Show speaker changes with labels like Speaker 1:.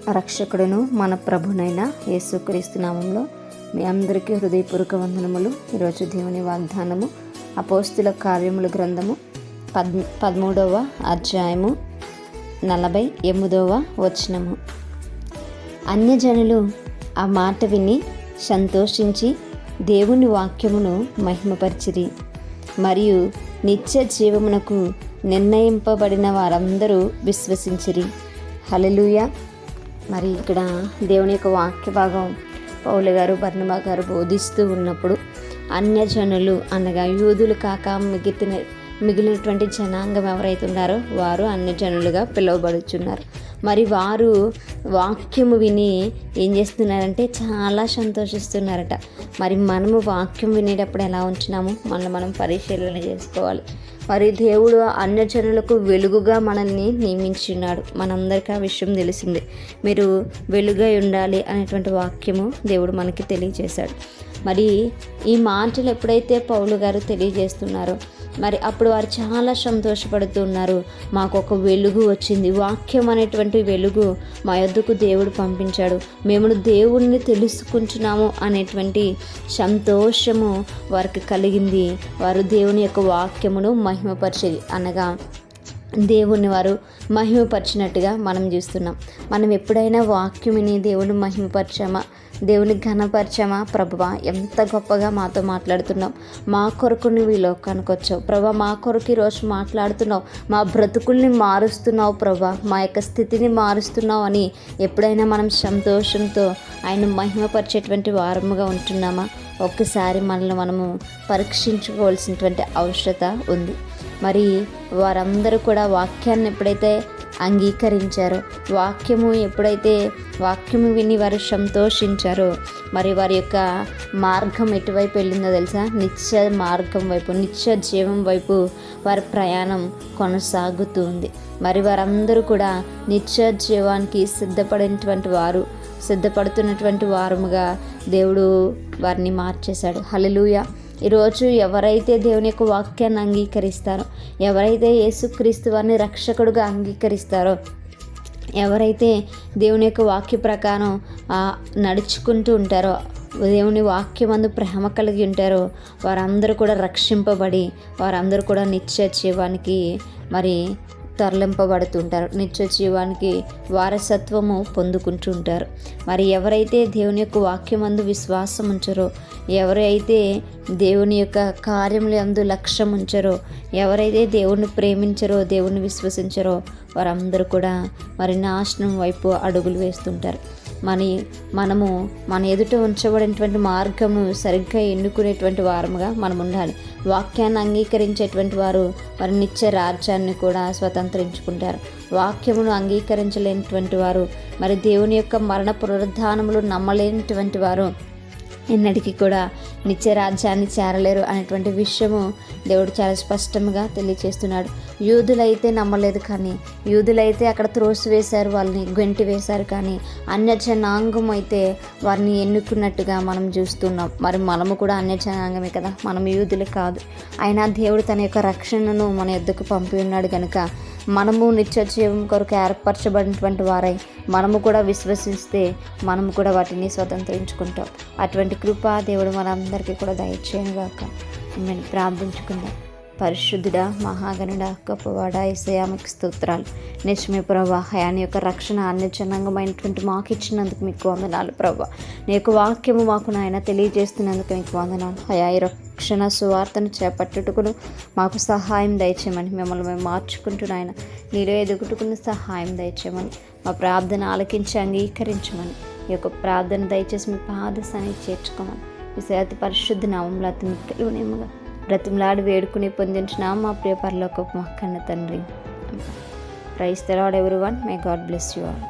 Speaker 1: రక్షకుడును మన ప్రభునైన యేసుక్రీస్తు నామంలో మీ అందరికీ హృదయపూర్వక వందనములు. ఈరోజు దేవుని వాగ్దానము అపోస్తుల కార్యముల గ్రంథము 13వ అధ్యాయము 48వ వచనము. అన్యజనులు ఆ మాట విని సంతోషించి దేవుని వాక్యమును మహిమపరిచిరి, మరియు నిత్య జీవమునకు నిర్ణయింపబడిన వారందరూ విశ్వసించిరి. హల్లెలూయా. మరి ఇక్కడ దేవుని యొక్క వాక్య భాగం పౌలు గారు బర్నబా గారు బోధిస్తూ ఉన్నప్పుడు అన్యజనులు అనగా యూదులు కాక మిగిలినటువంటి జనాంగం ఎవరైతే ఉన్నారో వారు అన్యజనులుగా పిలువబడుచున్నారు. మరి వారు వాక్యము విని ఏం చేస్తున్నారంటే చాలా సంతోషిస్తున్నారట. మరి మనము వాక్యం వినేటప్పుడు ఎలా ఉంటున్నాము మనం పరిశీలన చేసుకోవాలి. మరి దేవుడు అన్యజనులకు వెలుగుగా మనల్ని నియమించున్నాడు. మనందరికీ ఆ విషయం తెలిసిందే. మీరు వెలుగై ఉండాలి అనేటువంటి వాక్యము దేవుడు మనకి తెలియజేశాడు. మరి ఈ మాటలు ఎప్పుడైతే పౌలు గారు తెలియజేస్తున్నారో మరి అప్పుడు వారు చాలా సంతోషపడుతున్నారు. మాకు ఒక వెలుగు వచ్చింది, వాక్యం అనేటువంటి వెలుగు మా యొద్దకు దేవుడు పంపించాడు, మేము దేవుణ్ణి తెలుసుకుంటున్నాము అనేటువంటి సంతోషము వారికి కలిగింది. వారు దేవుని యొక్క వాక్యమును మహిమపరిచేది అనగా దేవుణ్ణి వారు మహిమపరిచినట్టుగా మనం చూస్తున్నాం. మనం ఎప్పుడైనా వాక్యముని దేవుని మహిమపరిచామా, దేవుని ఘనపరిచామా? ప్రభువా ఎంత గొప్పగా మాతో మాట్లాడుతున్నావు, మా కొరకు నువ్వు ఈ లోకానికి వచ్చావు ప్రభా, మా కొరకు ఈరోజు మాట్లాడుతున్నావు, మా బ్రతుకుల్ని మారుస్తున్నావు ప్రభా, మా యొక్క స్థితిని మారుస్తున్నావు అని ఎప్పుడైనా మనం సంతోషంతో ఆయన మహిమపరిచేటువంటి వారముగా ఉంటున్నామా? ఒక్కసారి మనల్ని మనము పరీక్షించుకోవాల్సినటువంటి అవసరత ఉంది. మరి వారందరూ కూడా వాక్యాన్ని ఎప్పుడైతే అంగీకరించారో, ఎప్పుడైతే వాక్యము విని వారు సంతోషించారో, మరి వారి యొక్క మార్గం ఎటువైపు వెళ్ళిందో తెలుసా? నిత్య మార్గం వైపు, నిత్య జీవం వైపు వారి ప్రయాణం కొనసాగుతుంది. మరి వారందరూ కూడా నిత్య జీవానికి సిద్ధపడుతున్నటువంటి వారముగా దేవుడు వారిని మార్చేశాడు. హల్లెలూయా. ఈరోజు ఎవరైతే దేవుని యొక్క వాక్యాన్ని అంగీకరిస్తారో, ఎవరైతే యేసుక్రీస్తు వారిని రక్షకుడుగా అంగీకరిస్తారో, ఎవరైతే దేవుని యొక్క వాక్య ప్రకారం నడుచుకుంటూ ఉంటారో, దేవుని వాక్యమందు ప్రేమ కలిగి ఉంటారో, వారందరూ కూడా రక్షింపబడి వారందరూ కూడా నిత్య జీవానికి మరి తరలింపబడుతుంటారు, నిత్య జీవానికి వారసత్వము పొందుకుంటుంటారు. మరి ఎవరైతే దేవుని యొక్క వాక్యమందు విశ్వాసం ఉంచరో, ఎవరైతే దేవుని యొక్క కార్యముల యందు లక్ష్యం ఉంచరో, ఎవరైతే దేవుణ్ణి ప్రేమించరో, దేవుణ్ణి విశ్వసించరో, వారందరూ కూడా మరి నాశనం వైపు అడుగులు వేస్తుంటారు. మనము మన ఎదుట ఉంచబడినటువంటి మార్గము సరిగ్గా ఎన్నుకునేటువంటి వారముగా మనం ఉండాలి. వాక్యాన్ని అంగీకరించేటువంటి వారు మరి నిత్య రాజ్యాన్ని కూడా స్వతంత్రించుకుంటారు. వాక్యమును అంగీకరించలేనటువంటి వారు, మరి దేవుని యొక్క మరణ పునరుద్ధానములు నమ్మలేనటువంటి వారు ఎన్నటికీ కూడా నిత్య రాజ్యాన్ని చేరలేరు అనేటువంటి విషయము దేవుడు చాలా స్పష్టంగా తెలియజేస్తున్నాడు. యూదులైతే నమ్మలేదు, కానీ యూదులైతే అక్కడ త్రోసివేశారు, వాళ్ళని గెంటి వేశారు. కానీ అన్యజనాంగం అయితే వారిని ఎన్నుకున్నట్టుగా మనం చూస్తున్నాం. మరి మనము కూడా అన్యజనాంగమే కదా, మనం యూదులే కాదు. అయినా దేవుడు తన యొక్క రక్షణను మన యొద్దకు పంపి ఉన్నాడు కనుక మనము నిత్య జీవం కొరకు ఏర్పరచబడినటువంటి వారై మనము కూడా విశ్వసిస్తే మనము కూడా వాటిని స్వతంత్రించుకుంటాం. అటువంటి కృప దేవుడు మనందరికీ కూడా దయచేయనుగాక. మేము ప్రార్థించుకుందాం. పరిశుద్ధుడా, మహాగణుడా, గొప్పవాడా, యేసయ్యా మీకు స్తోత్రాలు. నిజమే ప్రభా, ఆయన యొక్క రక్షణ అన్యజనాంగమైనటువంటి మాకు ఇచ్చినందుకు మీకు వందనాలు ప్రభా. నీ యొక్క వాక్యము మాకు నాయన తెలియజేస్తున్నందుకు మీకు వందనాలు. అయా ఈ రక్షణ సువార్తను చేపట్టుటకును మాకు సహాయం దయచేయమని మిమ్మల్ని మేము మార్చుకుంటున్న ఆయన నీలో ఎదుగుటుకున్న సహాయం దయచేయమని, మా ప్రార్థన ఆలకించి అంగీకరించమని, ఈ యొక్క ప్రార్థన దయచేసి మీ పాదసాన్ని చేర్చుకోమని ఈ అతి పరిశుద్ధ నామంలో అతి మిక్కలునేముగా బ్రతిమలాడి వేడుకుని పొందించిన మా ప్రియ పరలోకపు మా కన్న తండ్రి. Praise the Lord everyone. May God bless you all.